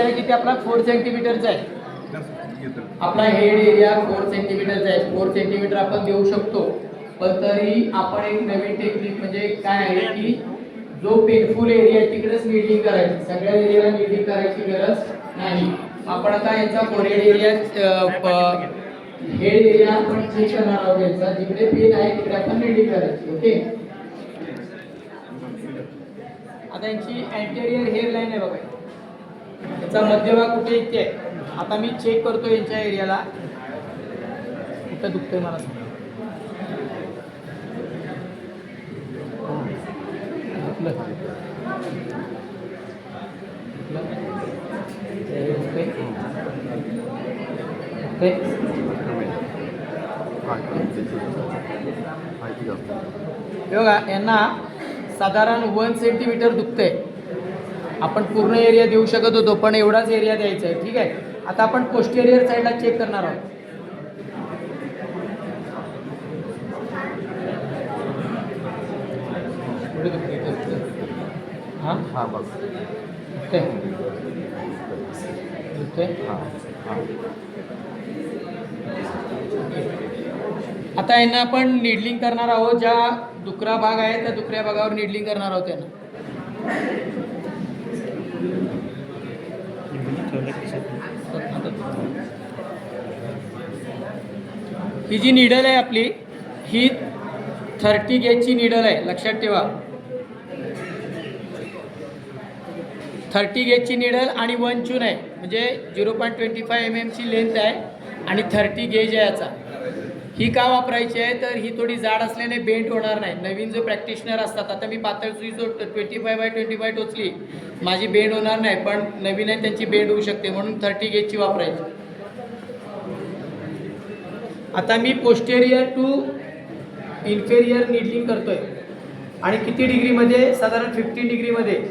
Area किती आपला 4 सेंटीमीटरचा आहे. आपला हेड एरिया 4 सेंटीमीटरचा आहे. 4 सेंटीमीटर आपण देऊ शकतो. पण तरी आपण एक नवीन टेक्निक म्हणजे काय आहे की जो पेनफुल एरिया आहे तिकडेच नीडलिंग करायची, सगळ्या एरियाला नीडलिंग करायची गरज नाही. आपण आता याचा फोरहेड एरिया हेड एरिया आपण चेक करणार आहोत. याचा जिकडे पेन आहे तिकडे आपण नीडलिंग करायची. ओके. आता यांची अँटेरियर हेअर लाईन आहे बघा, याचा मध्यभाग कुठे इथे आहे. आता मी चेक करतो यांच्या एरियाला कुठं दुखतंय मला सांगा. बघा यांना साधारण 1 सेंटीमीटर दुखतंय. आपण पूर्ण एरिया देऊ शकत होतो पण एवढाच एरिया द्यायचा आहे. ठीक आहे. आता आपण पोस्टेरियर साईडला चेक करणार आहोत. हां बघ आता यांना आपण नीडलिंग करणार आहोत. ज्या दुखरा भाग आहे त्या दुखऱ्या भागावर नीडलिंग करणार आहोत यांना. ही जी निडल आहे आपली ही 30 गेजची निडल आहे, लक्षात ठेवा. 30 गेजची निडल आणि 1 चून आहे म्हणजे 0.25 mm ची लेंथ आहे आणि 30 गेज आहे याचा. ही का वापरायची आहे तर ही थोडी जाड असल्याने बेंड होणार नाही. नवीन जो प्रॅक्टिशनर असतात, आता मी पातळ सुई जो 25/25 टोचली माझी बेंड होणार नाही, पण नवीन आहे त्यांची बेंड होऊ शकते म्हणून 30 गेजची वापरायची. आता मी पोस्टेरियर टू इन्फेरियर नीडलिंग करतोय आणि किती डिग्रीमध्ये, साधारण 15 डिग्रीमध्ये.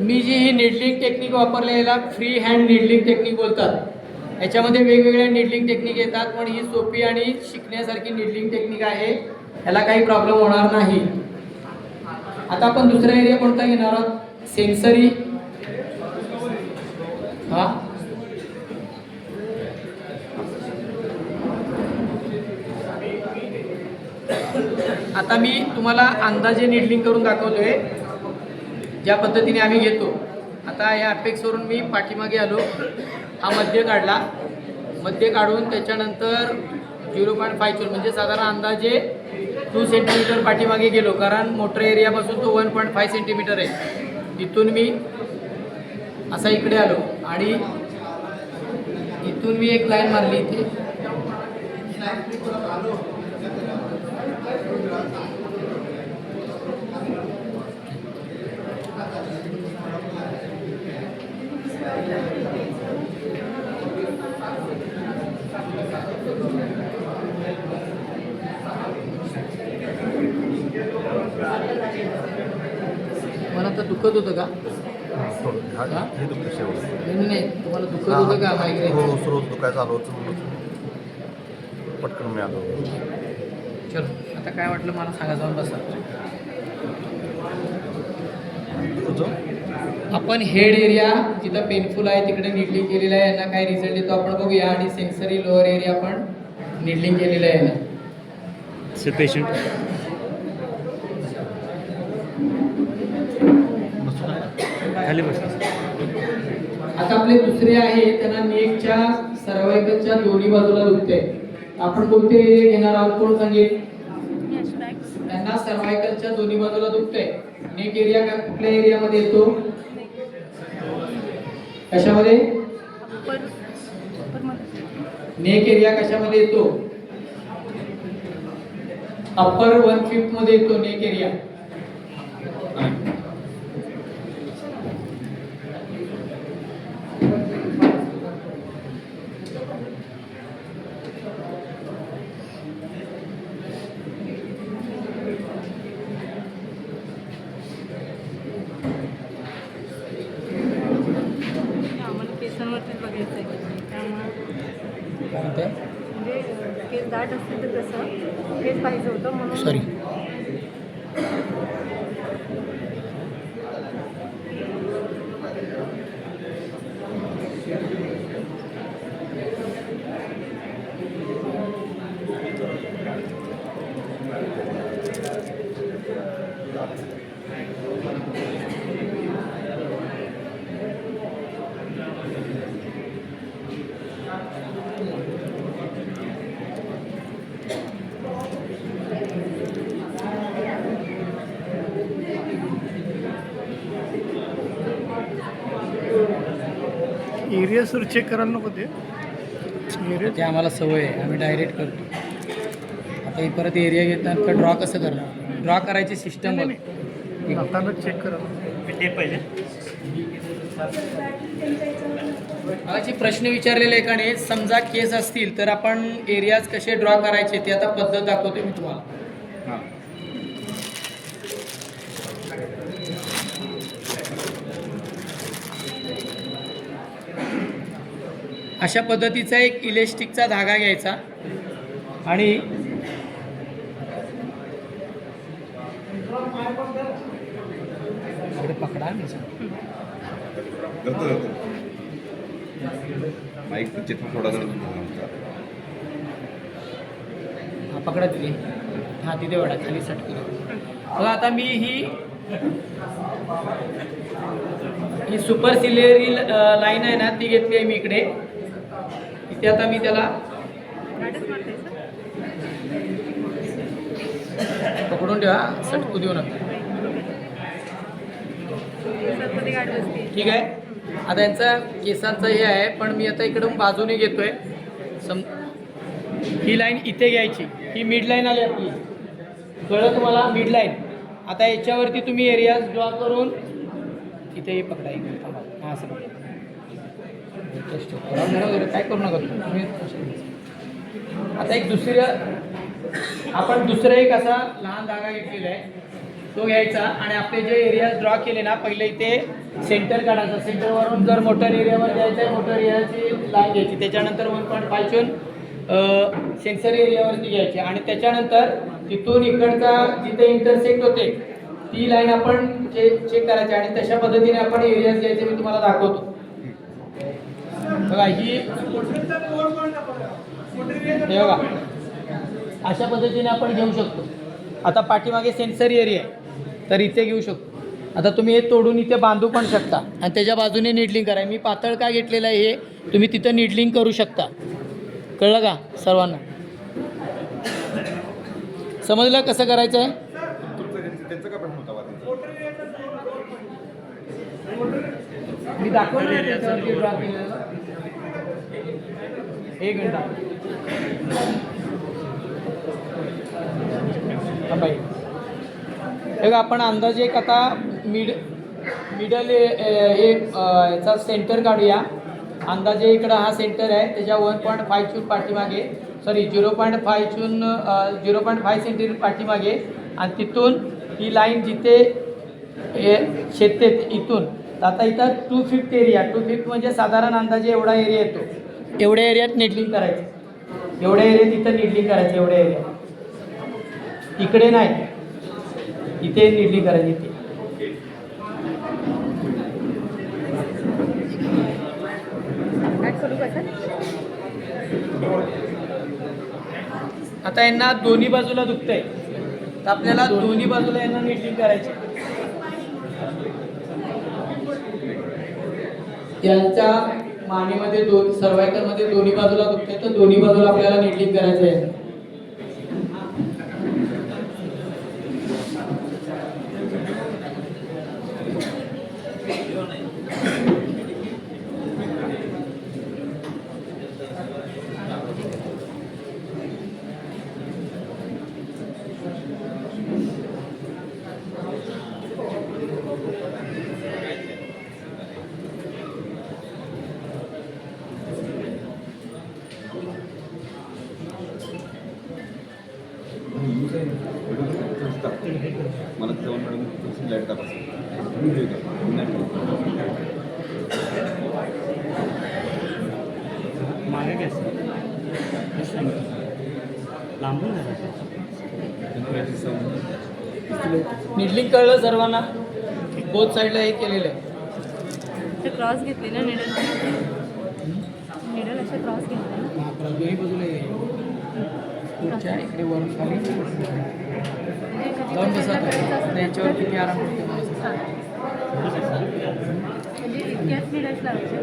मी जी ही नीडलिंग टेक्निक वापरली याला फ्री हँड नीडलिंग टेक्निक बोलतात. याच्यामध्ये वेगवेगळ्या नीडलिंग टेक्निक येतात पण ही सोपी आणि शिकण्यासारखी नीडलिंग टेक्निक आहे. याला काही प्रॉब्लेम होणार नाही. आता आपण दुसरा एरिया कोणता घेणार आहोत, सेन्सरी. हां आता मी तुम्हाला अंदाजे नीडलिंग करून दाखवतोय ज्या पद्धतीने आम्ही घेतो. आता या अपेक्सवरून मी पाठीमागे आलो, हा मध्य काढला, मध्य काढून त्याच्यानंतर 0.5 चून म्हणजे साधारण अंदाजे 2 सेंटीमीटर पाठीमागे गेलो कारण मोटर एरियापासून तो 1.5 सेंटीमीटर आहे. इथून मी असा इकडे आलो आणि इथून मी एक लाईन मारली इथे. मला तर दुखत होतं का? नाही तुम्हाला दुखत होतं का मायग्रेन? रोज दुखायचं आलो पटकन मी आलो. चलो आता काय वाटलं मला सांगा, जाऊन बसा. आपण हेड एरिया जिथं पेनफुल आहे तिकडे नीडलिंग केलेलं आहे. यांना काय रिझल्ट येतो आपण बघूया. आणि सेन्सरी लोअर एरिया पण नीडलिंग केलेलं आहे यांना. पेशंट खाली बस. आता आपले दुसरे आहे त्यांना नेकच्या सर्वायकलच्या दोन्ही बाजूला दुखते. आपण कोणते एरिया घेणार आहोत कोण सांगेल? त्यांना सर्वायकलच्या दोन्ही बाजूला दुखते. नेक एरिया कुठल्या एरियामध्ये येतो? कशामध्ये? नेक एरिया कशामध्ये येतो? अपर 1/5 मध्ये येतो नेक एरिया. म्हणजे केस दाट असतील तर तसं केस पाहिजे होतं म्हणून. सॉरी. एरिया सर चेक करायला नको ते एरिया ते आम्हाला सवय आहे, आम्ही डायरेक्ट करतो. आता हे परत एरिया घेताना ड्रॉ कसं करणार? ड्रॉ करायची सिस्टम हातानं चेक करायला ते पहिले. मगाशी प्रश्न विचारलेला एकाने, समजा केस असतील तर आपण एरियाज कसे ड्रॉ करायचे ते आता पद्धत दाखवते मी तुम्हाला. अशा पद्धतीचा एक इलेस्टिकचा धागा घ्यायचा आणि इकडे पकडा. माईक थोडा हा पकडा तिथे, हा तिथे वडा खाली सटकू. बघा आता मी ही सुपर सिलेरी लाईन आहे ना ती घेतली आहे मी इकडे. इथे आता मी त्याला पकडून ठेवा, सटकू देऊ नका. ठीक आहे. आता यांचा केसांचं हे आहे, पण मी आता इकडून बाजूने घेतोय. ही लाईन इथे घ्यायची, ही मिड लाईन आली आपली, कळलं तुम्हाला? Mid line. आता याच्यावरती तुम्ही एरियाज ड्रॉ करून इथे पकडा. हां असं पकडा. काय करू नका तुम्ही. आता एक आपण दुसरं एक असा लहान धागा घेतलेला आहे, तो घ्यायचा आणि आपले जे एरियाज ड्रॉ केले ना पहिले इथे सेंटर काढायचं. सेंटरवरून जर मोटर एरियावर जायचं आहे, मोटर एरियाची लाईन घ्यायची. त्याच्यानंतर 1.5 चून सेन्सर एरियावरती घ्यायची आणि त्याच्यानंतर तिथून इकडचा जिथे इंटरसेक्ट होते ती लाईन आपण चेक करायची आणि तशा पद्धतीने आपण एरियाज घ्यायचे. मी तुम्हाला दाखवतो. बघा ही हे बघा अशा पद्धतीने आपण घेऊ शकतो. आता पाठीमागे सेन्सर एरिया आहे तर इथे घेऊ शकतो. आता तुम्ही हे तोडून इथे बांधू पण शकता आणि त्याच्या बाजूने निडलिंग करा. मी पातळ का घेतलेलं आहे हे तुम्ही तिथं निडलिंग करू शकता. कळलं का सर्वांना? समजलं कसं करायचं आहे? मी दाखवलं एक मिनिट. बघा आपण अंदाजे एक आता मिडल याचा सेंटर काढूया. अंदाजे इकडं हा सेंटर आहे, त्याच्या 1.5 चून पाठीमागे, सॉरी 0.5 चून 0.5 सेंटीमीटर पाठीमागे आणि तिथून ही लाईन जिथे छेदते इथून. आता इथं 2/5 एरिया, 2/5 म्हणजे साधारण अंदाजे एवढा एरिया येतो. एवढ्या एरियात निडलिंग करायचं, एवढ्या एरियात इथं निडलिंग करायचं. एवढ्या एरियात इकडे नाही, इथे निडलिंग करायची. इथे आता यांना दोन्ही बाजूला दुखतंय तर आपल्याला दोन्ही बाजूला यांना निडलिंग करायची. यांच्या मानेमध्ये सर्वायकलमध्ये दोन्ही बाजूला दुखतंय तर दोन्ही बाजूला आपल्याला निडलिंग करायचं आहे. लाईट तपासा. मागे घ्या सर. लांबून घ्या. निडलिंग कळलं सर्वांना. बोथ साईडला हे केलेलं आहे. ते क्रॉस घेतली ना निडल असे क्रॉस घेतले ना. दोन्ही बाजूला हे. पुढच्या इकडे वरून खाली जाऊन बसा. याच्यावर किती आराम होते म्हणजे इतक्याच निडल्स लावायचे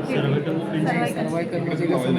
सर्वाइकल म्हणजे कसं माहिती